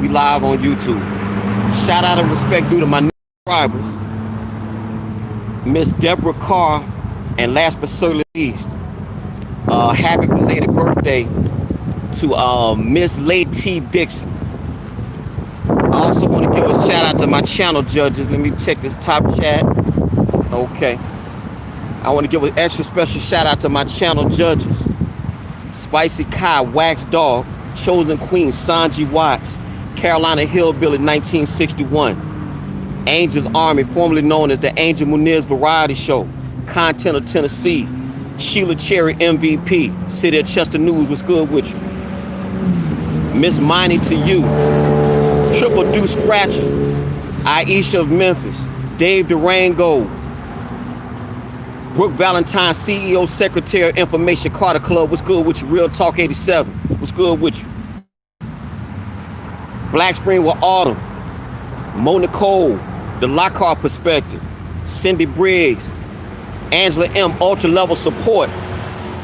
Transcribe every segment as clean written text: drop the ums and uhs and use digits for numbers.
We live on YouTube. Shout out and respect due to my new subscribers, Miss Deborah Carr, and last but certainly least, happy belated birthday to Miss Lady Dixon. I also want to give a shout out to my channel judges. Let me check this top chat. Okay. I want to give an extra special shout out to my channel judges. Spicy Kai, Wax Dog, Chosen Queen, Sanji Watts, Carolina Hillbilly 1961, Angel's Army, formerly known as the Angel Munir's Variety Show, Content of Tennessee, Sheila Cherry MVP, City of Chester News, what's good with you? Miss Miney to you, Triple Deuce Scratcher, Aisha of Memphis, Dave Durango, Brooke Valentine, CEO, Secretary of Information, Carter Club, what's good with you? Real Talk 87, what's good with you? Black Spring with Autumn, Mo Nicole, The Lockhart Perspective, Cindy Briggs, Angela M, Ultra Level Support,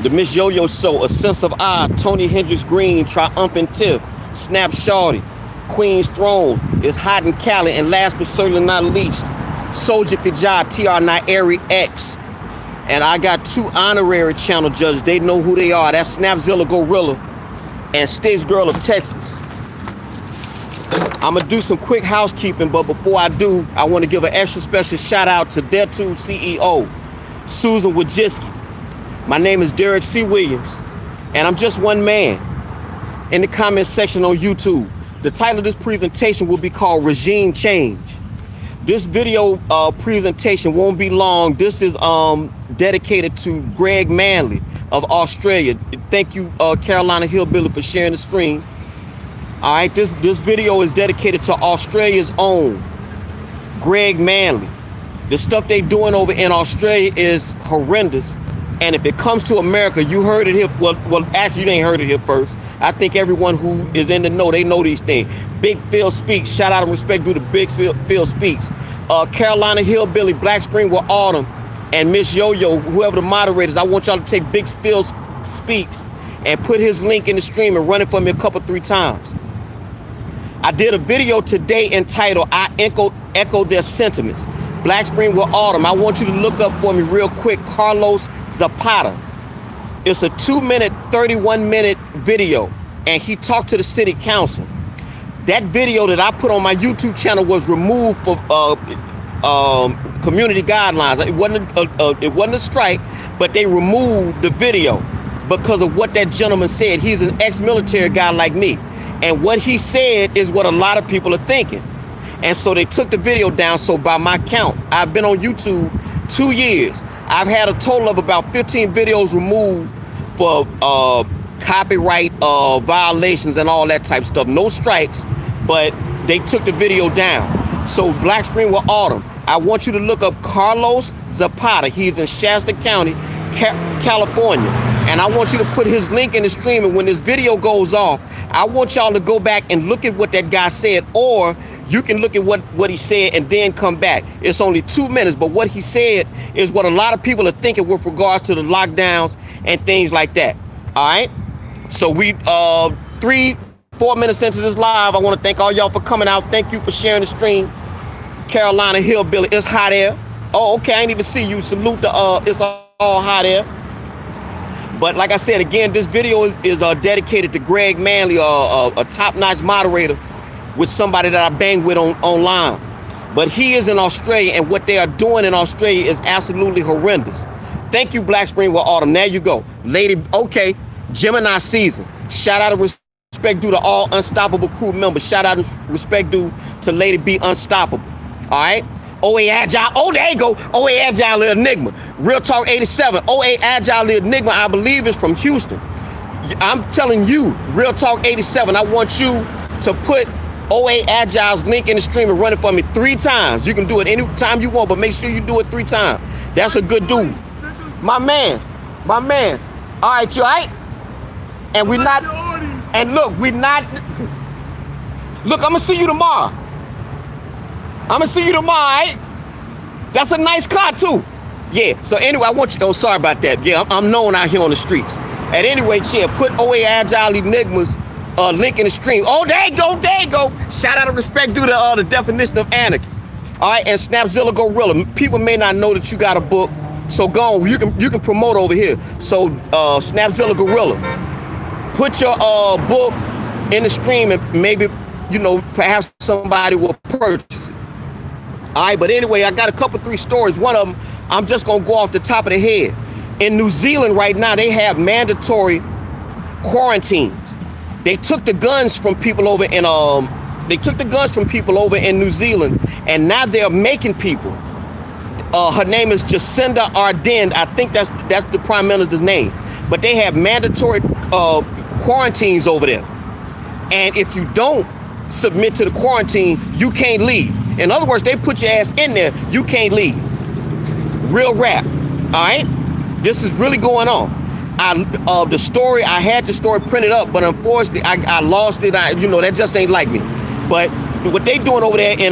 The Miss Yo-Yo Show, A Sense of Odd, Tony Hendricks Green, Triumphant Tiff, Snap Shorty, Queen's Throne, Is Hot in Cali, and last but certainly not least, Soldier Pijah, TR Nairi X. And I got two honorary channel judges. They know who they are. That's Snapzilla Gorilla and Sticks Girl of Texas. I'm gonna do some quick housekeeping, but before I do, I want to give an extra special shout out to DerrickCWilliams CEO, Susan Wojcicki. My name is DerrickCWilliams, and I'm just one man. In the comment section on YouTube, the title of this presentation will be called Regime Change. This video presentation won't be long. This is dedicated to Greg Manley of Australia. Thank you, Carolina Hillbilly, for sharing the stream. All right, this video is dedicated to Australia's own Greg Manley. The stuff they doing over in Australia is horrendous. And if it comes to America, you heard it here. Well, actually, you ain't heard it here first. I think everyone who is in the know, they know these things. Big Phil Speaks. Shout out and respect due to Big Phil Speaks. Carolina Hillbilly, Black Spring with Autumn, and Miss Yo-Yo, whoever the moderators, I want y'all to take Big Phil Speaks and put his link in the stream and run it for me a couple, 3 times. I did a video today entitled, I Echo Their Sentiments. Black Spring with Autumn. I want you to look up for me real quick, Carlos Zapata. It's a 2-minute, 31-minute video, and he talked to the city council. That video that I put on my YouTube channel was removed for community guidelines. It wasn't a strike, but they removed the video because of what that gentleman said. He's an ex-military guy like me, and what he said is what a lot of people are thinking. And so they took the video down. So by my count, I've been on YouTube 2 years. I've had a total of about 15 videos removed for copyright violations and all that type of stuff. No strikes, but they took the video down. So Black Spring with Autumn, I want you to look up Carlos Zapata. He's in Shasta County, California. And I want you to put his link in the stream. And when this video goes off, I want y'all to go back and look at what that guy said, or you can look at what he said and then come back. It's only 2 minutes, but what he said is what a lot of people are thinking with regards to the lockdowns and things like that. All right. So we 3-4 minutes into this live, I want to thank all y'all for coming out. Thank you for sharing the stream. Carolina Hillbilly, it's hot air. Oh, okay, I ain't even see you. Salute the it's all hot air. But like I said, again, this video is dedicated to Greg Manley, a top-notch moderator with somebody that I bang with online. But he is in Australia, and what they are doing in Australia is absolutely horrendous. Thank you, Black Spring with Autumn. There you go. Lady, okay, Gemini season. Shout out and respect due to all Unstoppable crew members. Shout out and respect due to Lady B Unstoppable. All right? OA Agile. Oh, there you go. OA Agile Enigma. Real Talk 87. OA Agile Enigma, I believe, is from Houston. I'm telling you, Real Talk 87, I want you to put OA Agile's link in the stream and run it for me 3 times. You can do it any time you want, but make sure you do it 3 times. That's a good dude. My man. All right, you all right? And we're not, and look, we're not, look, I'm gonna see you tomorrow. All right? That's a nice car too. Yeah, so anyway, I want you, oh, sorry about that. Yeah, I'm known out here on the streets. At any rate, yeah, put OA Agile Enigma's link in the stream. Oh, there you go, there you go. Shout out of respect due to the definition of anarchy. All right, and Snapzilla Gorilla. People may not know that you got a book, so go on. You can promote over here. So Snapzilla Gorilla, put your book in the stream, and maybe perhaps somebody will purchase it. All right, but anyway, I got a couple 3 stories. One of them, I'm just gonna go off the top of the head. In New Zealand right now, they have mandatory quarantines. They took the guns from people over in New Zealand, and now they're making people. Her name is Jacinda Ardern. I think that's the prime minister's name. But they have mandatory quarantines over there, and if you don't submit to the quarantine, you can't leave. In other words, they put your ass in there, you can't leave. Real rap. All right, this is really going on. I had the story printed up, but unfortunately I lost it. That just ain't like me. But what they doing over there in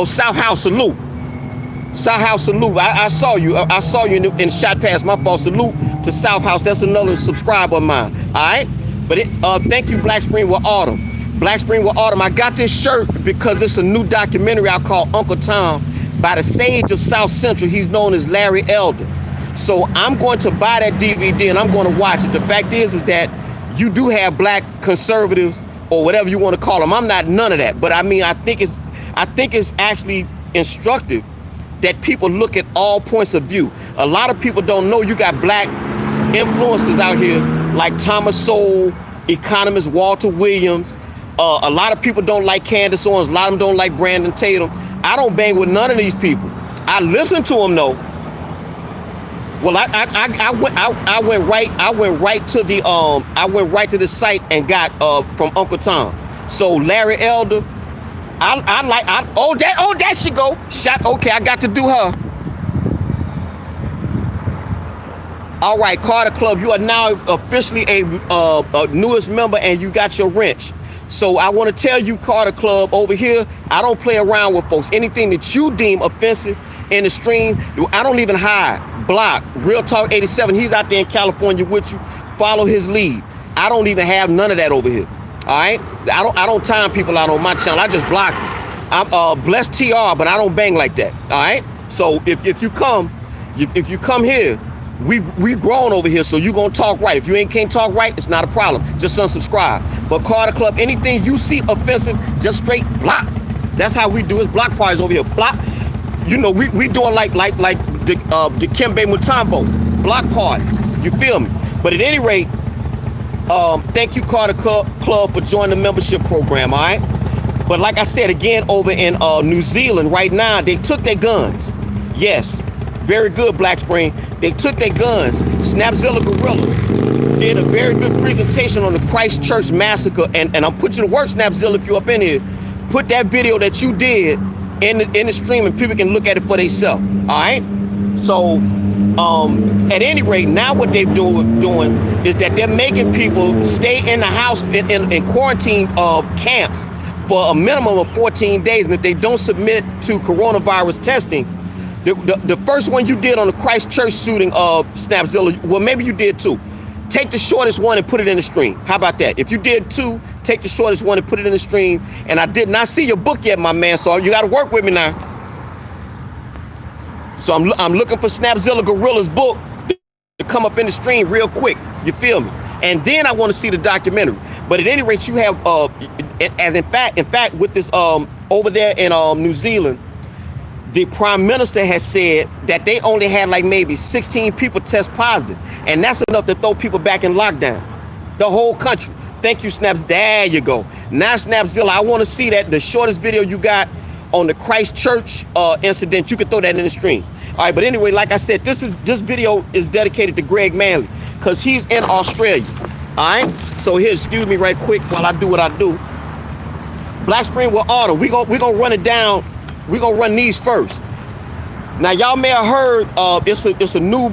South House, salute. South House, salute. I saw you. I saw you in the shot pass. My fault. Salute to South House. That's another subscriber of mine. All right. But thank you, Black Spring with Autumn. Black Spring with Autumn. I got this shirt because it's a new documentary I call Uncle Tom by the sage of South Central. He's known as Larry Elder. So I'm going to buy that DVD and I'm going to watch it. The fact is that you do have black conservatives or whatever you want to call them. I'm not none of that. But I mean, I think it's actually instructive that people look at all points of view. A lot of people don't know you got black influencers out here like Thomas Sowell, economist Walter Williams. A lot of people don't like Candace Owens. A lot of them don't like Brandon Tatum. I don't bang with none of these people. I listen to them though. Well, I went right to the site and got from Uncle Tom. So Larry Elder, that should go. Shot. Okay, I got to do her. All right, Carter Club, you are now officially a newest member, and you got your wrench. So I want to tell you, Carter Club, over here, I don't play around with folks. Anything that you deem offensive in the stream, I don't even hide. Block. Real Talk 87, he's out there in California with you. Follow his lead. I don't even have none of that over here. All right? I don't time people out on my channel. I just block them. I'm blessed TR, but I don't bang like that. All right? So if you come here, we grown over here, so you gonna talk right. If you can't talk right, it's not a problem. Just unsubscribe. But Carter Club, anything you see offensive, just straight block. That's how we do it. Block parties over here. Block. We doing like the Kembe Mutombo block parties. You feel me? But at any rate, thank you, Carter Club, for joining the membership program. All right. But like I said again, over in New Zealand right now, they took their guns. Yes, very good, Black Spring. They took their guns. Snapzilla Gorilla did a very good presentation on the Christchurch massacre, and I'm putting you to work, Snapzilla, if you up in here. Put that video that you did in the stream, and people can look at it for themselves. All right. So at any rate, now what they're doing is that they're making people stay in the house in quarantine camps for a minimum of 14 days, and if they don't submit to coronavirus testing, the first one you did on the Christchurch shooting of Snapzilla, well, maybe you did too. Take the shortest one and put it in the stream. How about that? If you did 2, take the shortest one and put it in the stream. And I did not see your book yet, my man, so you got to work with me now. So I'm looking for Snapzilla Gorilla's book to come up in the stream real quick. You feel me? And then I want to see the documentary. But at any rate, you have, in fact, with this over there in New Zealand, the prime minister has said that they only had like maybe 16 people test positive. And that's enough to throw people back in lockdown. The whole country. Thank you, Snaps. There you go. Now, Snapzilla, I want to see that the shortest video you got on the Christchurch incident. You can throw that in the stream. All right, but anyway, like I said, this video is dedicated to Greg Manley because he's in Australia. All right. So here, excuse me right quick while I do what I do. Black Spring with Autumn. We gonna run it down. We're gonna run these first. Now y'all may have heard it's a new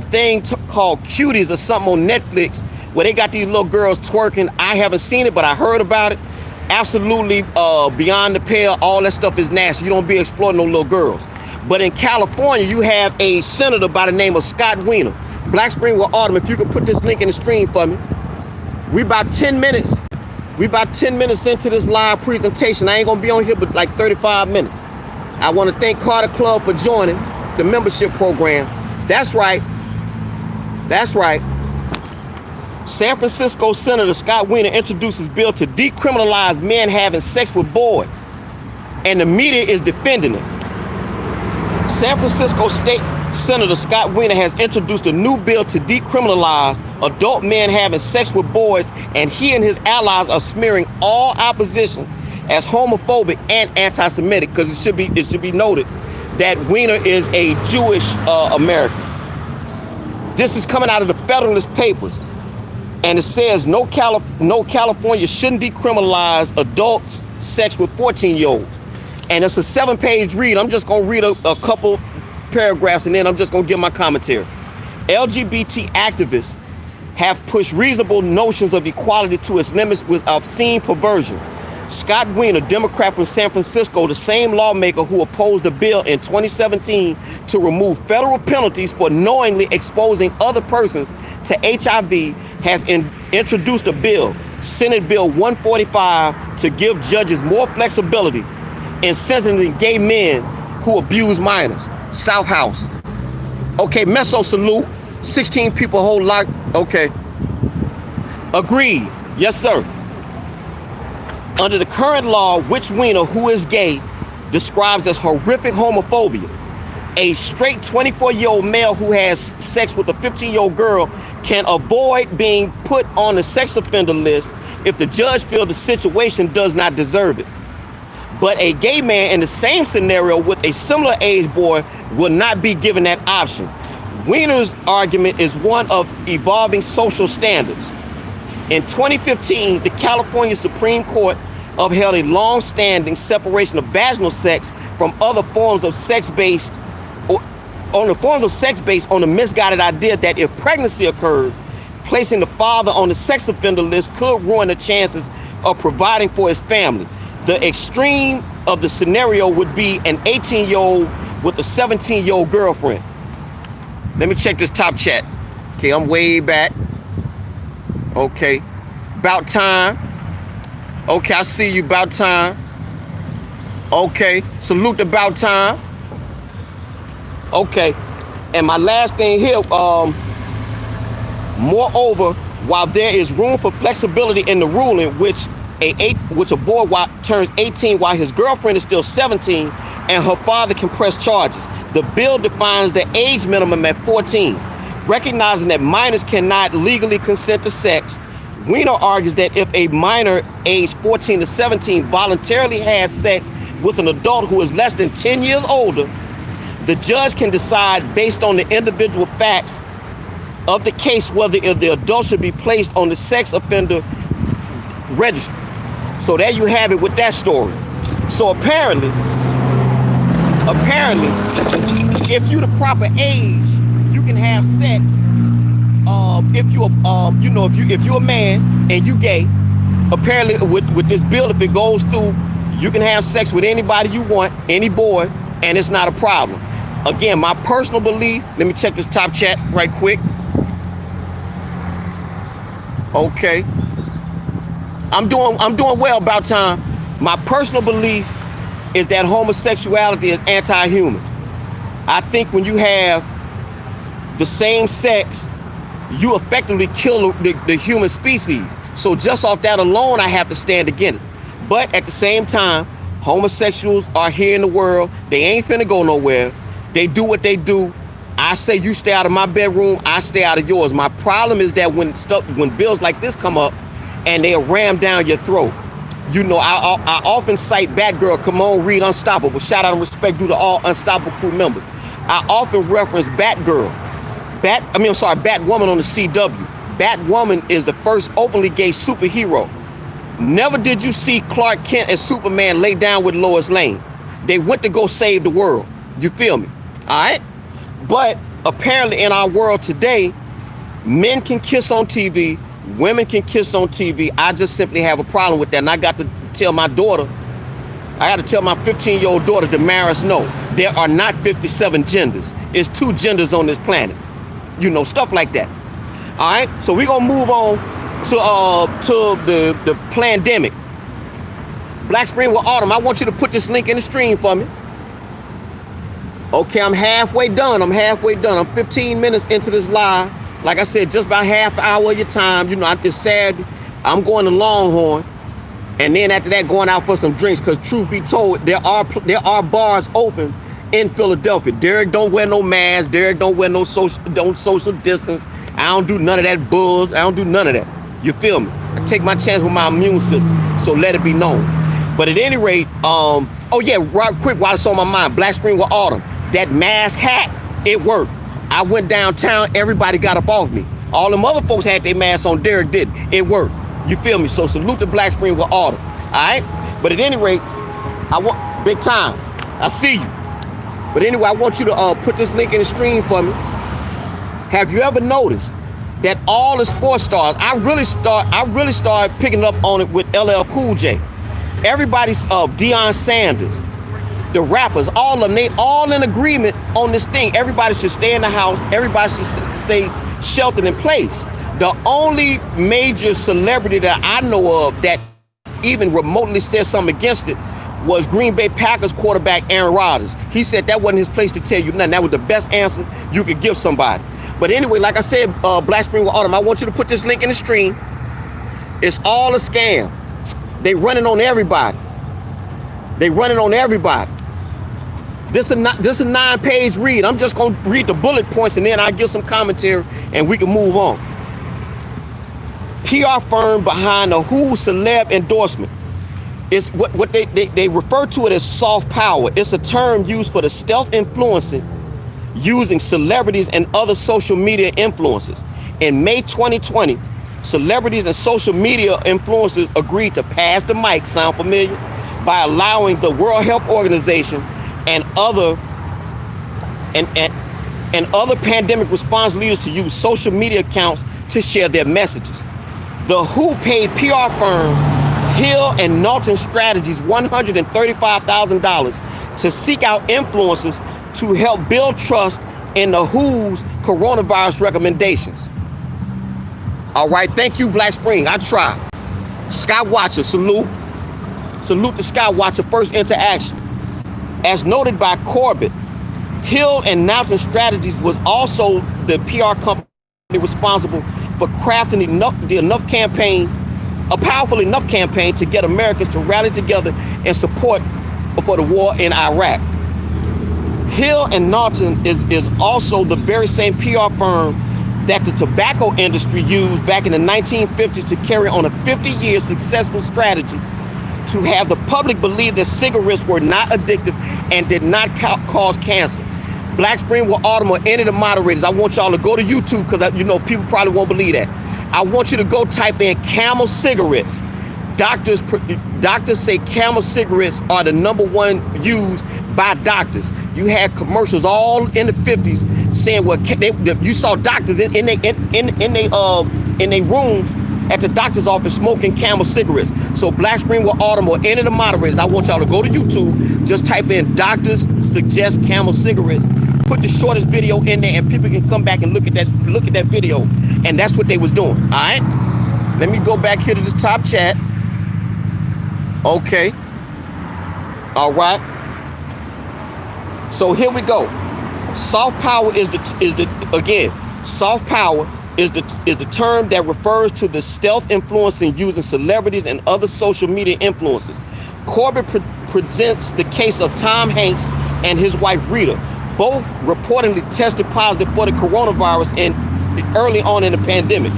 thing called Cuties or something on Netflix where they got these little girls twerking. I haven't seen it, but I heard about it. Absolutely beyond the pale. All that stuff is nasty. You don't be exploiting no little girls. But in California, you have a senator by the name of Scott Wiener. Black Spring with Autumn. If you could put this link in the stream for me. We about 10 minutes We about 10 minutes into this live presentation. I ain't gonna be on here but like 35 minutes. I want to thank Carter Club for joining the membership program. That's right. That's right. San Francisco Senator Scott Wiener introduces bill to decriminalize men having sex with boys, and the media is defending it. San Francisco State Senator Scott Wiener has introduced a new bill to decriminalize adult men having sex with boys, and he and his allies are smearing all opposition as homophobic and anti-Semitic, because it should be noted that Wiener is a Jewish American. This is coming out of the Federalist Papers, and it says no California shouldn't decriminalize adults' sex with 14-year-olds. And it's a 7-page read. I'm just gonna read a couple paragraphs and then I'm just gonna give my commentary. LGBT activists have pushed reasonable notions of equality to its limits with obscene perversion. Scott Wiener, Democrat from San Francisco, the same lawmaker who opposed a bill in 2017 to remove federal penalties for knowingly exposing other persons to HIV, has introduced a bill, Senate Bill 145, to give judges more flexibility in sentencing gay men who abuse minors. South House. Okay, Meso salute. 16 people hold lock. Okay. Agreed. Yes, sir. Under the current law, which Wiener, who is gay, describes as horrific homophobia, a straight 24-year-old male who has sex with a 15-year-old girl can avoid being put on the sex offender list if the judge feels the situation does not deserve it. But a gay man in the same scenario with a similar age boy will not be given that option. Wiener's argument is one of evolving social standards. In 2015, the California Supreme Court upheld a long-standing separation of vaginal sex from other forms of sex based on the misguided idea that if pregnancy occurred, placing the father on the sex offender list could ruin the chances of providing for his family. The extreme of the scenario would be an 18-year-old with a 17-year-old girlfriend. Let me check this top chat. Okay, I'm way back. Okay, about time. Okay, I see you, about time. Okay, salute about time. Okay, and my last thing here, moreover, while there is room for flexibility in the ruling, which a boy turns 18 while his girlfriend is still 17 and her father can press charges, the bill defines the age minimum at 14. Recognizing that minors cannot legally consent to sex, Wiener argues that if a minor aged 14 to 17 voluntarily has sex with an adult who is less than 10 years older, the judge can decide based on the individual facts of the case whether the adult should be placed on the sex offender registry. So there you have it with that story. So apparently, if you the proper age, you can have sex. If you're a man and you gay, apparently with this bill, if it goes through, you can have sex with anybody you want, any boy, and it's not a problem. Again, my personal belief. Let me check this top chat right quick. Okay. I'm doing well, about time. My personal belief is that homosexuality is anti-human. I think when you have the same sex, you effectively kill the human species. So just off that alone, I have to stand against it. But at the same time, homosexuals are here in the world. They ain't finna go nowhere. They do what they do. I say you stay out of my bedroom, I stay out of yours. My problem is that when bills like this come up and they ram down your throat, you know, I often cite Batgirl, come on, read Unstoppable. Shout out and respect due to all Unstoppable crew members. I often reference Batgirl. Batwoman on the CW. Batwoman is the first openly gay superhero. Never did you see Clark Kent and Superman lay down with Lois Lane. They went to go save the world. You feel me? All right? But apparently in our world today, men can kiss on TV, women can kiss on TV. I just simply have a problem with that. And I got to tell my daughter, I got to tell my 15-year-old daughter, Damaris, no, there are not 57 genders. It's 2 genders on this planet. You know, stuff like that. All right? So we're going to move on to the pandemic. Black Spring with Autumn. I want you to put this link in the stream for me. Okay, I'm halfway done. I'm 15 minutes into this live. Like I said, just about half an hour of your time. You know, I'm just sad. I'm going to Longhorn, and then after that, going out for some drinks. Cause truth be told, there are bars open in Philadelphia. Derrick don't wear no mask. Derrick don't wear no social distance. I don't do none of that buzz. I don't do none of that. You feel me? I take my chance with my immune system. So let it be known. But at any rate, oh yeah, right quick while it's on my mind, Black Spring with Autumn. That mask hat, it worked. I went downtown, everybody got up off me. All them other folks had their masks on, Derrick didn't. It worked. You feel me? So salute to Black Spring with Autumn. All right? But at any rate, I want, big time, I see you. But anyway, I want you to put this link in the stream for me. Have you ever noticed that all the sports stars, I really started picking up on it with LL Cool J. Everybody's Deion Sanders, the rappers, all of them, they all in agreement on this thing. Everybody should stay in the house. Everybody should stay sheltered in place. The only major celebrity that I know of that even remotely said something against it was Green Bay Packers quarterback Aaron Rodgers. He said that wasn't his place to tell you nothing. That was the best answer you could give somebody. But anyway, like I said, Black Spring with Autumn, I want you to put this link in the stream. It's all a scam. They running on everybody. They running on everybody. This is a 9-page read. I'm just gonna read the bullet points and then I'll give some commentary and we can move on. PR firm behind the WHO celeb endorsement. It's what they refer to it as soft power. It's a term used for the stealth influencing using celebrities and other social media influencers. In May 2020, celebrities and social media influencers agreed to pass the mic, sound familiar, by allowing the World Health Organization and other pandemic response leaders to use social media accounts to share their messages. The WHO paid PR firm Hill and Knowlton Strategies $135,000 to seek out influencers to help build trust in the WHO's coronavirus recommendations. All right, thank you, Black Spring. I try. Skywatcher, salute. Salute to Skywatcher, first interaction. As noted by Corbett, Hill and Knowlton Strategies was also the PR company responsible for crafting a powerful enough campaign to get Americans to rally together in support for the war in Iraq. Hill and Knowlton is also the very same PR firm that the tobacco industry used back in the 1950s to carry on a 50-year successful strategy to have the public believe that cigarettes were not addictive and did not cause cancer. Black Spring with Autumn or any of the moderators, I want y'all to go to YouTube because people probably won't believe that. I want you to go type in Camel cigarettes. Doctors say Camel cigarettes are the #1 used by doctors. You had commercials all in the 50s saying, well, you saw doctors in their rooms at the doctor's office smoking Camel cigarettes. So Black Spring with Autumn or any of the moderators, I want y'all to go to YouTube, just type in doctors suggest Camel cigarettes, put the shortest video in there and people can come back and look at that video. And that's what they was doing, all right? Let me go back here to this top chat. Okay, all right. So here we go. Soft power soft power is the term that refers to the stealth influencing using celebrities and other social media influencers. Corbett presents the case of Tom Hanks and his wife Rita, both reportedly tested positive for the coronavirus early on in the pandemic.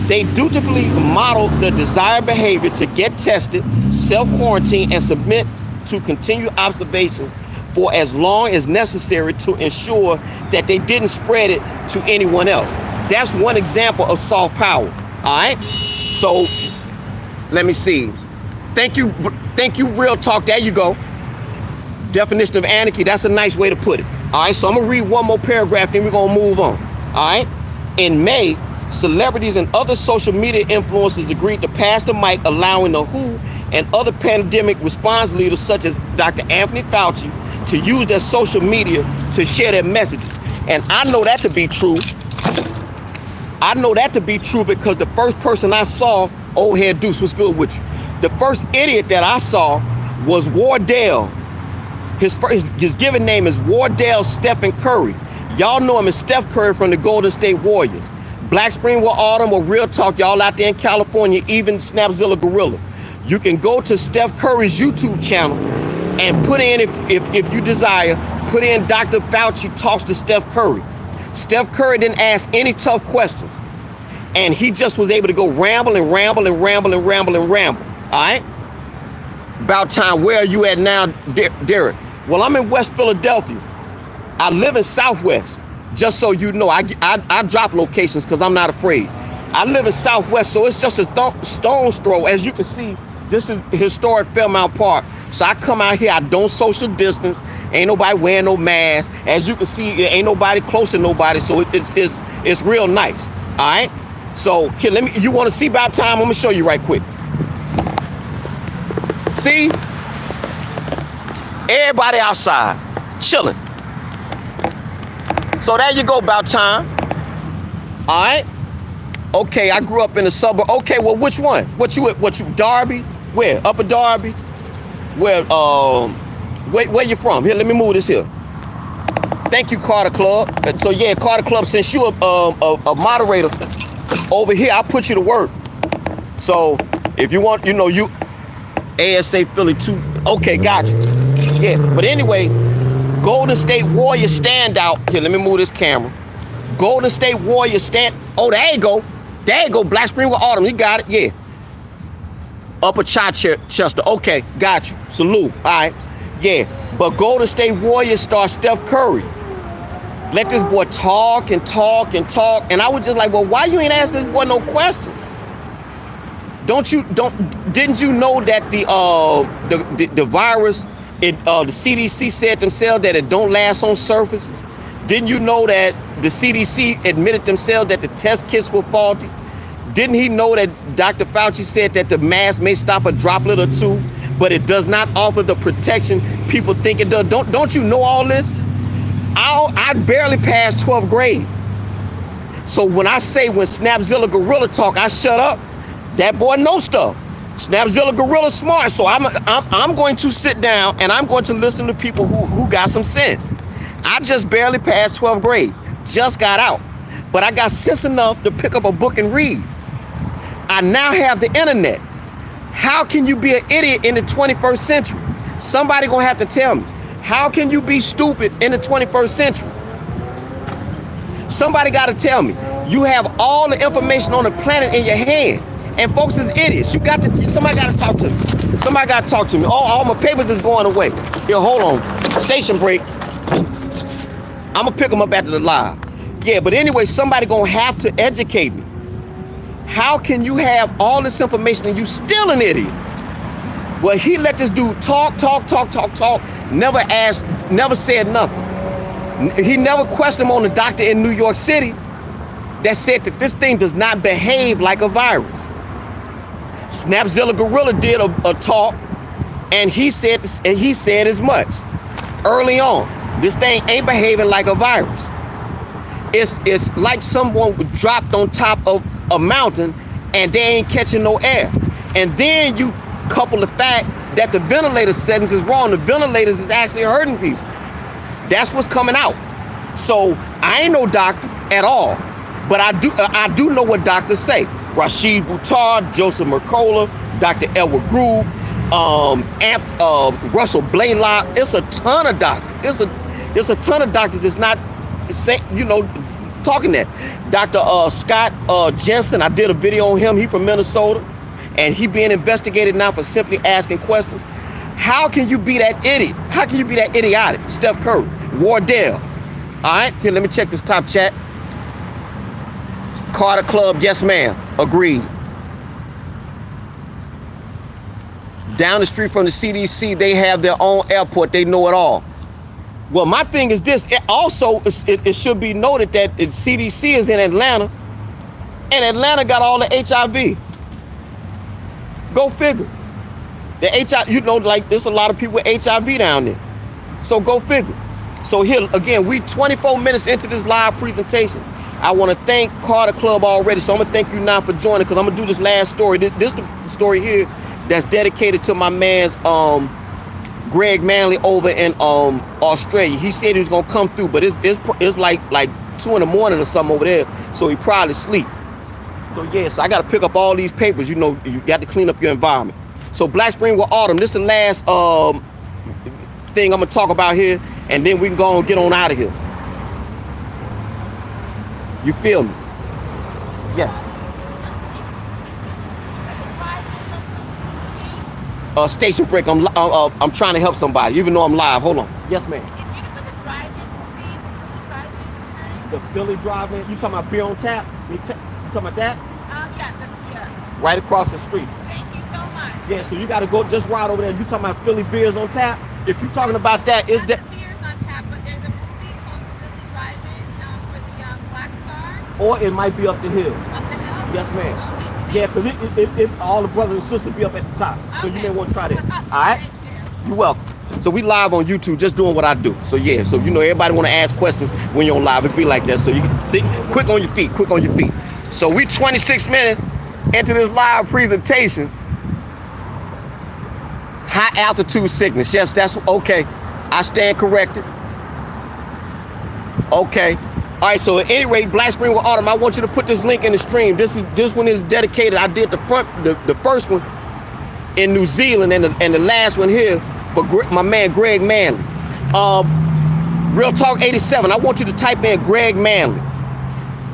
They dutifully modeled the desired behavior to get tested, self-quarantine, and submit to continued observation for as long as necessary to ensure that they didn't spread it to anyone else. That's one example of soft power, all right? So, let me see. Thank you, Real Talk, there you go. Definition of anarchy, that's a nice way to put it. All right, so I'm gonna read one more paragraph, then we're gonna move on, all right? In May, celebrities and other social media influencers agreed to pass the mic, allowing the WHO and other pandemic response leaders such as Dr. Anthony Fauci to use their social media to share their messages. And I know that to be true. I know that to be true because the first person I saw, old head Deuce, what's good with you? The first idiot that I saw was Wardell. His given name is Wardell Stephen Curry. Y'all know him as Steph Curry from the Golden State Warriors. Black Spring or Autumn or Real Talk, y'all out there in California, even Snapzilla Gorilla. You can go to Steph Curry's YouTube channel and put in, if you desire, put in Dr. Fauci talks to Steph Curry. Steph Curry didn't ask any tough questions. And he just was able to go ramble and ramble and ramble and ramble and ramble. All right? About time. Where are you at now, Derrick? Well, I'm in West Philadelphia. I live in Southwest. Just so you know, I drop locations because I'm not afraid. I live in Southwest, so it's just a stone's throw. As you can see, this is historic Fairmount Park. So I come out here, I don't social distance. Ain't nobody wearing no mask. As you can see, ain't nobody close to nobody, so it's real nice. All right? So here, you want to see about time? I'm gonna show you right quick. See? Everybody outside, chilling. So there you go, about time. All right? Okay, I grew up in the suburb. Okay, well, which one? What you, Darby? Where? Upper Darby? Where you from? Here, let me move this here. Thank you, Carter Club. So yeah, Carter Club, since you a moderator over here, I'll put you to work. So if you want, you ASA Philly 2. Okay, got you. Yeah, but anyway, Golden State Warriors standout. Here, let me move this camera. Golden State Warriors stand. Oh, there you go. There you go. Black Spring with Autumn. You got it. Yeah. Upper Chichester. Okay, got you. Salute. All right. Yeah. But Golden State Warriors star Steph Curry. Let this boy talk and talk and talk. And I was just like, well, why you ain't ask this boy no questions? Didn't you know that the virus, the CDC said themselves that it don't last on surfaces? Didn't you know that the CDC admitted themselves that the test kits were faulty? Didn't he know that Dr. Fauci said that the mask may stop a droplet or two, but it does not offer the protection people think it does? Don't you know all this? I barely passed 12th grade. So when I say when Snapzilla Gorilla talk, I shut up. That boy knows stuff. Snapzilla Gorilla smart, so I'm going to sit down and I'm going to listen to people who got some sense. I just barely passed 12th grade, just got out, but I got sense enough to pick up a book and read. I now have the internet. How can you be an idiot in the 21st century? Somebody gonna have to tell me. How can you be stupid in the 21st century? Somebody gotta tell me. You have all the information on the planet in your hand. And folks is idiots. Somebody gotta talk to me. Somebody gotta talk to me. All my papers is going away. Here, hold on. Station break. I'm gonna pick them up after the live. Yeah, but anyway, somebody gonna have to educate me. How can you have all this information and you still an idiot? Well, he let this dude talk, never asked, never said nothing. He never questioned him on the doctor in New York City that said that this thing does not behave like a virus. Snapzilla Gorilla did a talk, and he said as much early on. This thing ain't behaving like a virus. It's like someone dropped on top of a mountain and they ain't catching no air. And then you couple the fact that the ventilator settings is wrong. The ventilators is actually hurting people. That's what's coming out. So I ain't no doctor at all, but I do know what doctors say. Rashid Buttar, Joseph Mercola, Dr. Edward Groove, Russell Blaylock. It's a ton of doctors. It's a ton of doctors that's not talking that. Dr. Scott Jensen, I did a video on him. He from Minnesota, and he being investigated now for simply asking questions. How can you be that idiot? How can you be that idiotic? Steph Curry, Wardell. All right, here, let me check this top chat. Carter Club, yes ma'am, agreed. Down the street from the CDC, they have their own airport. They know it all. Well, my thing is this. It should be noted that the CDC is in Atlanta, and Atlanta got all the HIV. Go figure. The HIV, like there's a lot of people with HIV down there. So go figure. So here, again, we 24 minutes into this live presentation. I want to thank Carter Club already, so I'm gonna thank you now for joining, because I'm gonna do this last story. This the story here that's dedicated to my man's Greg Manley over in Australia. He said he was gonna come through, but it's like 2 in the morning or something over there, so he probably sleep. So yeah, so I gotta pick up all these papers. You know, you got to clean up your environment. So Black Spring with Autumn, this is the last thing I'm gonna talk about here, and then we can go and get on out of here. You feel me? Yeah. Station break. I'm trying to help somebody, even though I'm live. Hold on. Yes, ma'am. Did you put the drive-in fee, the Philly drive-in? You talking about beer on tap? You talking about that? Yeah. Right across the street. Thank you so much. Yeah, so you got to go just right over there. You talking about Philly beers on tap? If you're talking about that, is that? Beers on tap, but there's a fee called the Philly drive-in for the Black Star. Or it might be up the hill. Up the hill? Yes, ma'am. Okay. Yeah, because if all the brothers and sisters be up at the top. So you may want to try that. All right? You're welcome. So we live on YouTube just doing what I do. So yeah, so you know everybody want to ask questions when you're on live. It be like that. So you can think quick on your feet. So we 26 minutes into this live presentation. High altitude sickness. Yes, that's okay. I stand corrected. Okay. All right, so at any rate, Black Spring with Autumn, I want you to put this link in the stream. This one is dedicated. I did the first one in New Zealand, and the last one here for my man Greg Manley. Real Talk 87. I want you to type in Greg Manley.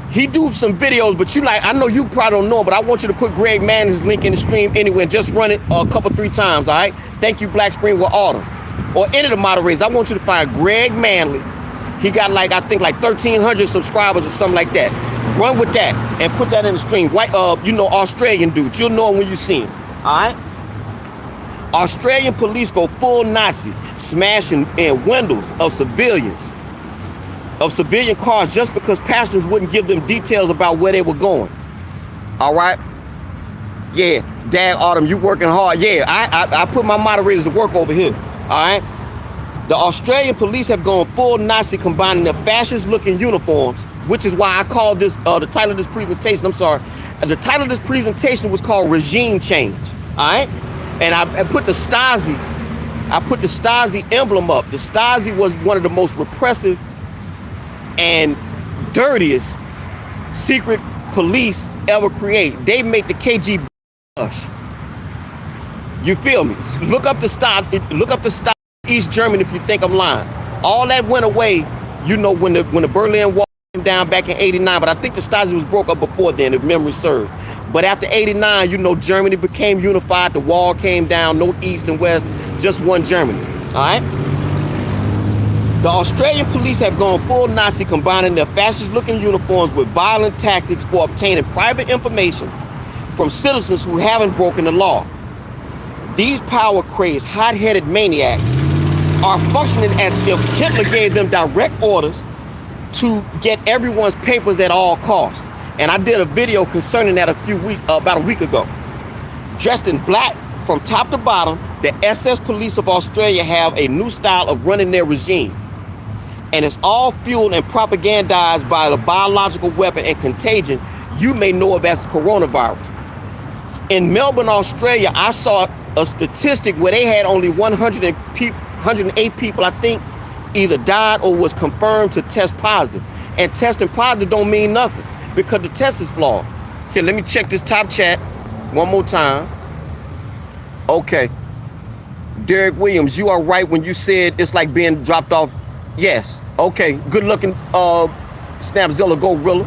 He do some videos, but I know you probably don't know, but I want you to put Greg Manley's link in the stream anyway, and just run it a couple, 3 times. All right. Thank you, Black Spring with Autumn, or any of the moderators. I want you to find Greg Manley. He got I think 1,300 subscribers or something like that. Run with that and put that in the stream. White, Australian dude. You'll know him when you see him. All right. Australian police go full Nazi, smashing in windows of civilian cars just because passengers wouldn't give them details about where they were going. All right. Yeah, Dad Autumn, you working hard. Yeah, I put my moderators to work over here. All right. The Australian police have gone full Nazi, combining their fascist-looking uniforms, which is why I called this, the title of this presentation, I'm sorry. The title of this presentation was called Regime Change, all right? And I put the Stasi emblem up. The Stasi was one of the most repressive and dirtiest secret police ever created. They make the KGB blush. You feel me? Look up the Stasi. East Germany, if you think I'm lying. All that went away, you know, when the Berlin Wall came down back in '89, but I think the Stasi was broke up before then, if memory serves. But after '89, you know, Germany became unified, the wall came down, no east and west, just one Germany, all right? The Australian police have gone full Nazi, combining their fascist-looking uniforms with violent tactics for obtaining private information from citizens who haven't broken the law. These power-crazed, hot-headed maniacs are functioning as if Hitler gave them direct orders to get everyone's papers at all costs. And I did a video concerning that about a week ago. Dressed in black from top to bottom, the SS Police of Australia have a new style of running their regime. And it's all fueled and propagandized by the biological weapon and contagion you may know of as coronavirus. In Melbourne, Australia, I saw a statistic where they had only 108 people, I think, either died or was confirmed to test positive. And testing positive don't mean nothing because the test is flawed. Here, let me check this top chat one more time. Okay. DerrickCWilliams, you are right when you said it's like being dropped off. Yes. Okay. Good looking Snapzilla Gorilla.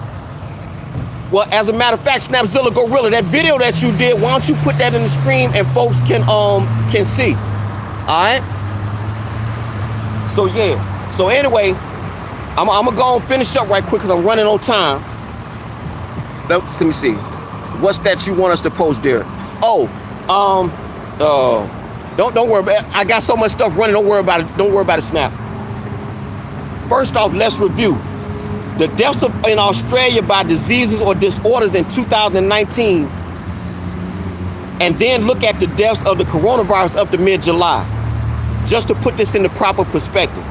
Well, as a matter of fact, Snapzilla Gorilla, that video that you did, why don't you put that in the stream and folks can see. All right. So yeah. So anyway, I'm gonna go and finish up right quick because I'm running on time. Let me see. What's that you want us to post, Derrick? Oh, don't worry about it. I got so much stuff running. Don't worry about it. Don't worry about it, Snap. First off, let's review the deaths in Australia by diseases or disorders in 2019, and then look at the deaths of the coronavirus up to mid-July, just to put this in the proper perspective.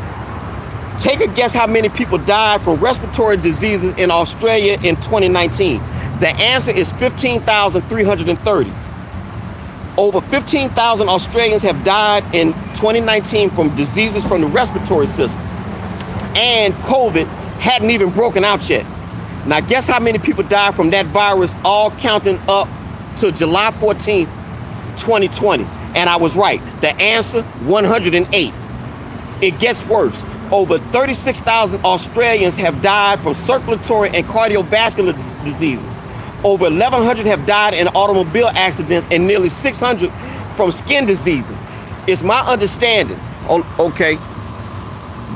Take a guess how many people died from respiratory diseases in Australia in 2019. The answer is 15,330. Over 15,000 Australians have died in 2019 from diseases from the respiratory system. And COVID hadn't even broken out yet. Now guess how many people died from that virus, all counting up to July 14th, 2020. And I was right. The answer, 108. It gets worse. Over 36,000 Australians have died from circulatory and cardiovascular diseases. Over 1,100 have died in automobile accidents and nearly 600 from skin diseases. It's my understanding. Okay.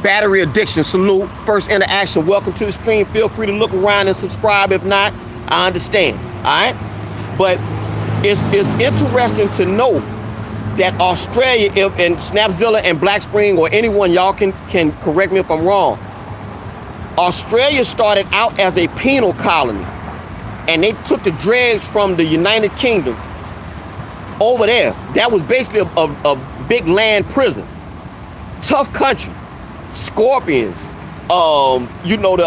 Battery addiction, salute. First interaction, welcome to the stream. Feel free to look around and subscribe. If not, I understand. All right. But it's interesting to know that Australia, and Snapzilla and Black Spring, or anyone, y'all can correct me if I'm wrong. Australia started out as a penal colony, and they took the dregs from the United Kingdom over there. That was basically a big land prison. Tough country, scorpions, you know, the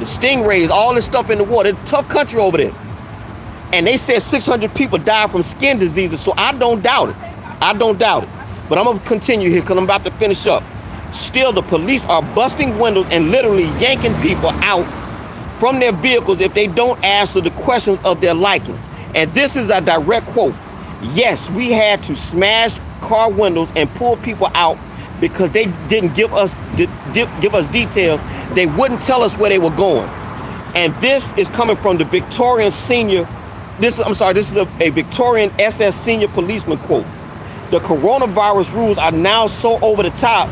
stingrays, all this stuff in the water. Tough country over there. And they said 600 people died from skin diseases, so I don't doubt it. I don't doubt it. But I'm gonna continue here because I'm about to finish up. Still, the police are busting windows and literally yanking people out from their vehicles if they don't answer the questions of their liking. And this is a direct quote. Yes, we had to smash car windows and pull people out because they didn't give us details. They wouldn't tell us where they were going. And this is coming from the Victorian senior. This is a Victorian SS senior policeman quote. The coronavirus rules are now so over the top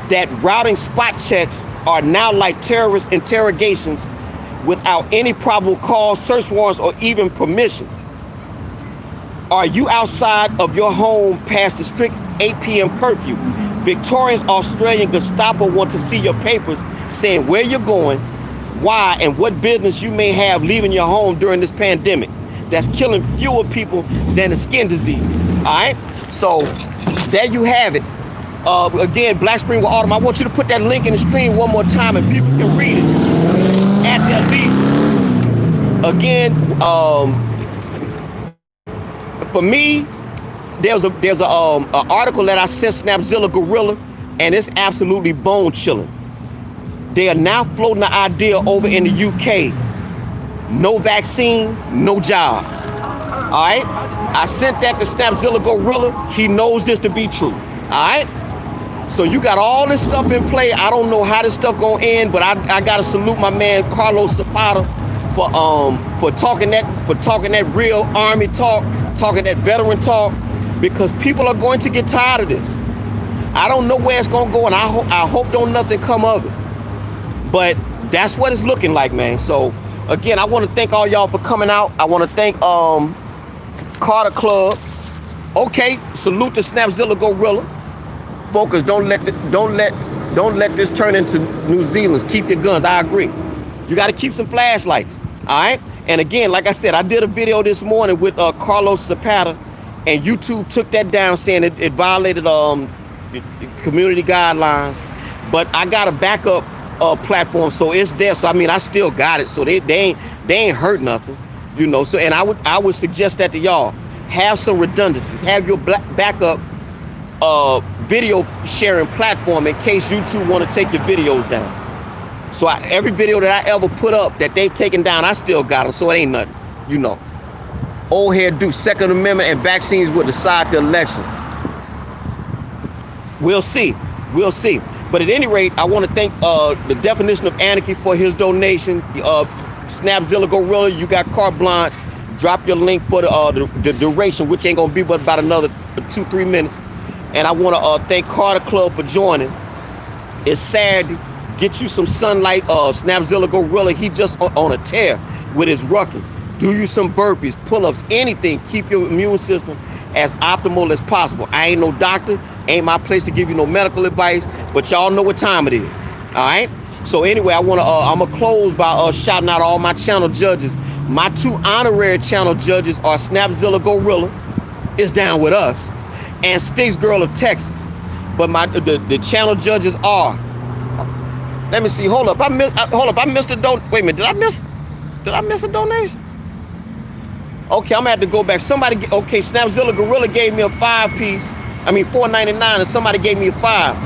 that routing spot checks are now like terrorist interrogations without any probable cause, search warrants, or even permission. Are you outside of your home past the strict 8 p.m. curfew? Victorians, Australian Gestapo want to see your papers saying where you're going, why, and what business you may have leaving your home during this pandemic that's killing fewer people than the skin disease. All right, so there you have it. Again, Black Spring with Autumn. I want you to put that link in the stream one more time and people can read it at their leisure. Again, for me, there's a article that I sent Snapzilla Gorilla, and it's absolutely bone chilling. They are now floating the idea over in the UK. No vaccine, no job. All right? I sent that to Snapzilla Gorilla. He knows this to be true. All right? So you got all this stuff in play. I don't know how this stuff gonna end, but I gotta salute my man Carlos Zapata for talking that real army talk, talking that veteran talk, because people are going to get tired of this. I don't know where it's gonna go, and I hope don't nothing come of it. But that's what it's looking like, man. So again, I want to thank all y'all for coming out. I want to thank Carter Club. Okay, salute to Snapzilla Gorilla. Focus, don't let this turn into New Zealand's. Keep your guns. I agree. You got to keep some flashlights. All right. And again, like I said, I did a video this morning with Carlos Zapata, and YouTube took that down, saying it violated community guidelines. But I got a backup platform, so it's there. So I mean, I still got it. So they ain't hurt nothing, you know. So and I would suggest that to y'all, have some redundancies, have your backup video sharing platform in case YouTube want to take your videos down. So every video that I ever put up that they've taken down, I still got them. So it ain't nothing, you know. Old head do. Second Amendment and vaccines will decide the election. We'll see. We'll see. But at any rate, I want to thank the Definition of Anarchy for his donation. Snapzilla Gorilla, you got carte blanche. Drop your link for the duration, which ain't gonna be but about another 2-3 minutes. And I want to thank Carter Club for joining. It's Saturday. Get you some sunlight. Snapzilla Gorilla, he just on a tear with his rucking. Do you some burpees, pull-ups, anything. Keep your immune system as optimal as possible. I ain't no doctor. Ain't my place to give you no medical advice, but y'all know what time it is. All right. So anyway, I'm gonna close by shouting out all my channel judges. My 2 honorary channel judges are Snapzilla Gorilla, is down with us, and Sticks Girl of Texas. but the channel judges are. Let me see. Hold up. I missed a don. Wait a minute. Did I miss a donation? Okay, I'm gonna have to go back. Okay, Snapzilla Gorilla gave me a 5-piece. I mean $4.99, and somebody gave me a 5.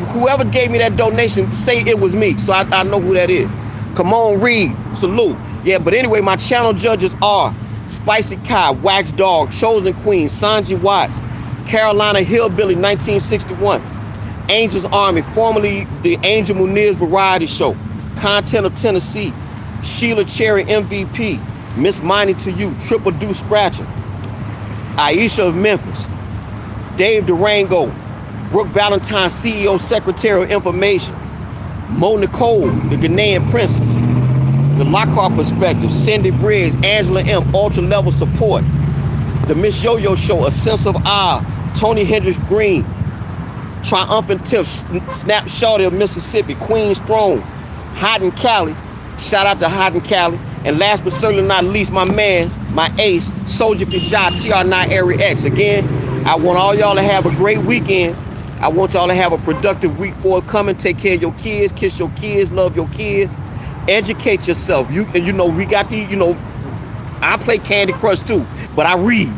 Whoever gave me that donation, say it was me, so I know who that is. Come on, Reed. Salute. Yeah, but anyway, my channel judges are Spicy Kai, Wax Dog, Chosen Queen, Sanji Watts, Carolina Hillbilly 1961, Angels Army, formerly the Angel Munir's Variety Show, Content of Tennessee, Sheila Cherry MVP, Miss Mining to You, Triple Do Scratcher, Aisha of Memphis, Dave Durango, Brooke Valentine, CEO Secretary of Information, Mo Nicole, the Ghanaian Princess, the Lockhart Perspective, Cindy Briggs, Angela M, Ultra Level Support, the Miss Yo-Yo Show, A Sense of Awe, Tony Hendricks Green, Triumphant Tiff, Snap Shorty of Mississippi, Queen's Throne, Hot and Cali, shout out to Hot and Cali, and last but certainly not least, my man, my ace, Soldier Kajah, TR9 Area X. Again, I want all y'all to have a great weekend. I want y'all to have a productive week forthcoming. Take care of your kids, kiss your kids, love your kids. Educate yourself. We got the, I play Candy Crush too, but I read.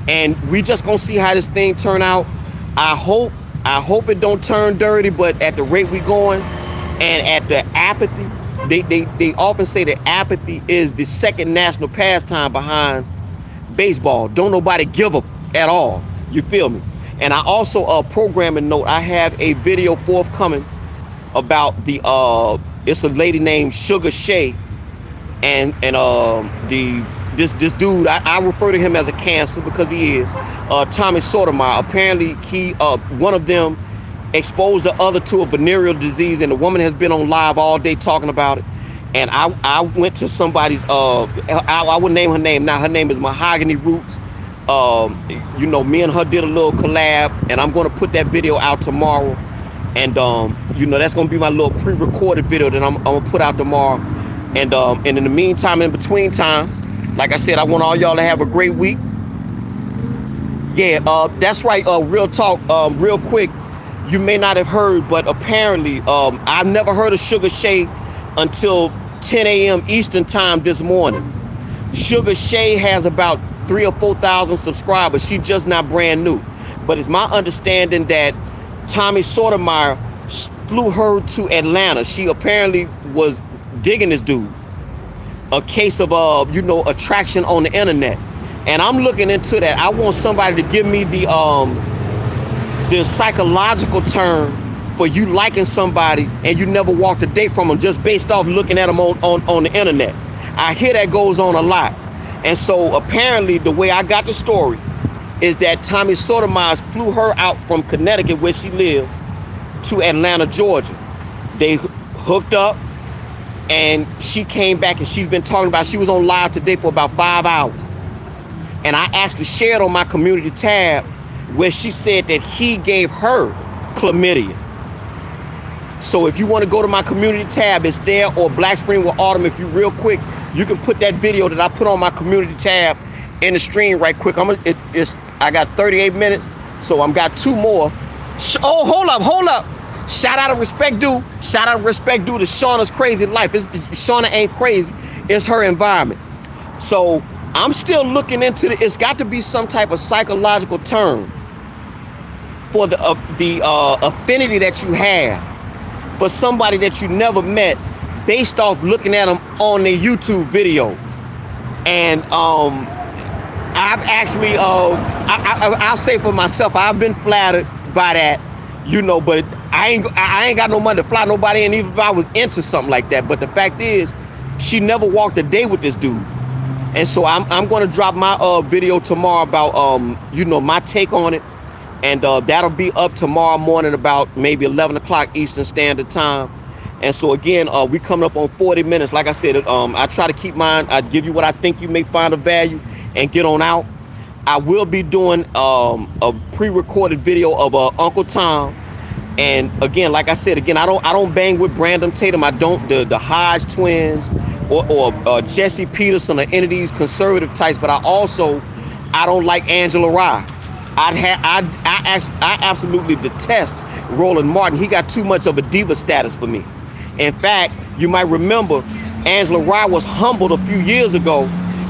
And we just gonna see how this thing turn out. I hope it don't turn dirty, but at the rate we going and at the apathy, they often say that apathy is the second national pastime behind baseball. Don't nobody give up at all. You feel me? And I also, programming note, I have a video forthcoming about it's a lady named Sugar Shay, and this dude, I refer to him as a cancer because he is, Tommy Sotomayor. Apparently one of them exposed the other to a venereal disease, and the woman has been on live all day talking about it. And I went to somebody's, I would name her name now. Her name is Mahogany Roots. Me and her did a little collab, and I'm gonna put that video out tomorrow. And that's gonna be my little pre-recorded video that I'm gonna put out tomorrow. And in the meantime, in between time, like I said, I want all y'all to have a great week. Yeah, that's right. Real talk, real quick. You may not have heard, but apparently, I've never heard of Sugar Shay until 10 a.m. Eastern time this morning. Sugar Shay has about 3,000 or 4,000 subscribers. She just not brand new, but it's my understanding that Tommy Sotomayor flew her to Atlanta. She apparently was digging this dude. A case of attraction on the internet, and I'm looking into that. I want somebody to give me the psychological term for you liking somebody and you never walked a date from them just based off looking at them on the internet. I hear that goes on a lot. And so apparently the way I got the story is that Tommy Sotomayor flew her out from Connecticut, where she lives, to Atlanta, Georgia. They hooked up, and she came back, and she's been talking about, she was on live today for about 5 hours. And I actually shared on my community tab where she said that he gave her chlamydia. So if you want to go to my community tab, it's there, or Black Spring with Autumn. If you real quick, you can put that video that I put on my community tab in the stream right quick. I got 38 minutes, so I've got 2 more. Hold up. Shout out and respect due to Shauna's crazy life. Shauna ain't crazy, it's her environment. So I'm still looking into it. It's got to be some type of psychological term for the affinity that you have for somebody that you never met based off looking at them on their YouTube videos. And I've actually, I'll say for myself, I've been flattered by that, but I ain't got no money to fly nobody in, even if I was into something like that. But the fact is, she never walked a day with this dude. And so I'm going to drop my video tomorrow about, my take on it. And that'll be up tomorrow morning about maybe 11 o'clock Eastern Standard Time. And so again, we coming up on 40 minutes. Like I said, I try to keep mine. I give you what I think you may find of value and get on out. I will be doing a pre-recorded video of Uncle Tom. And again, like I said, I don't bang with Brandon Tatum. I don't the Hodge twins or Jesse Peterson or any of these conservative types. But I don't like Angela Rye. I absolutely detest Roland Martin. He got too much of a diva status for me. In fact, you might remember LBRY was humbled a few years ago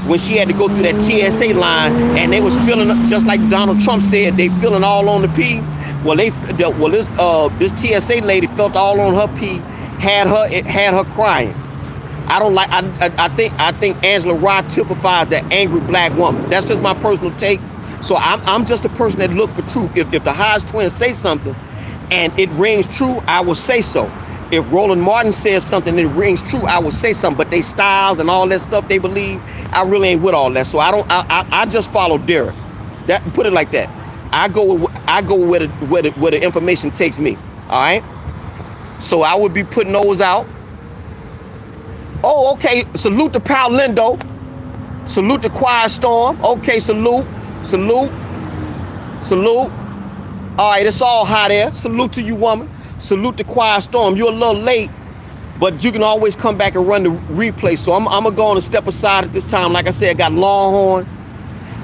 when she had to go through that TSA line, and they was feeling, just like Donald Trump said, they feeling all on the pee. Well, this TSA lady felt all on her pee, had her crying. I don't like. I think LBRY typifies the angry black woman. That's just my personal take. So I'm just a person that looks for truth. If the Hodge twins say something, and it rings true, I will say so. If Roland Martin says something and it rings true, I will say something. But they styles and all that stuff they believe, I really ain't with all that. So I just follow Derrick. That, put it like that. I go where the information takes me. All right. So I would be putting those out. Oh, okay. Salute to Pal Lindo. Salute to Quiet Storm. Okay, salute. All right, it's all hot air. Salute to you, woman. Salute to Quiet Storm. You're a little late, but you can always come back and run the replay. So I'm gonna go on and step aside at this time. Like I said, I got Longhorn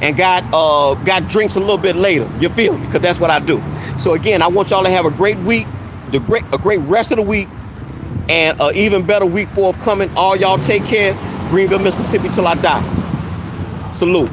and got drinks a little bit later. You feel me? Because that's what I do. So again, I want y'all to have a great week, a great rest of the week, and an even better week forthcoming. All y'all take care. Greenville, Mississippi till I die. Salute.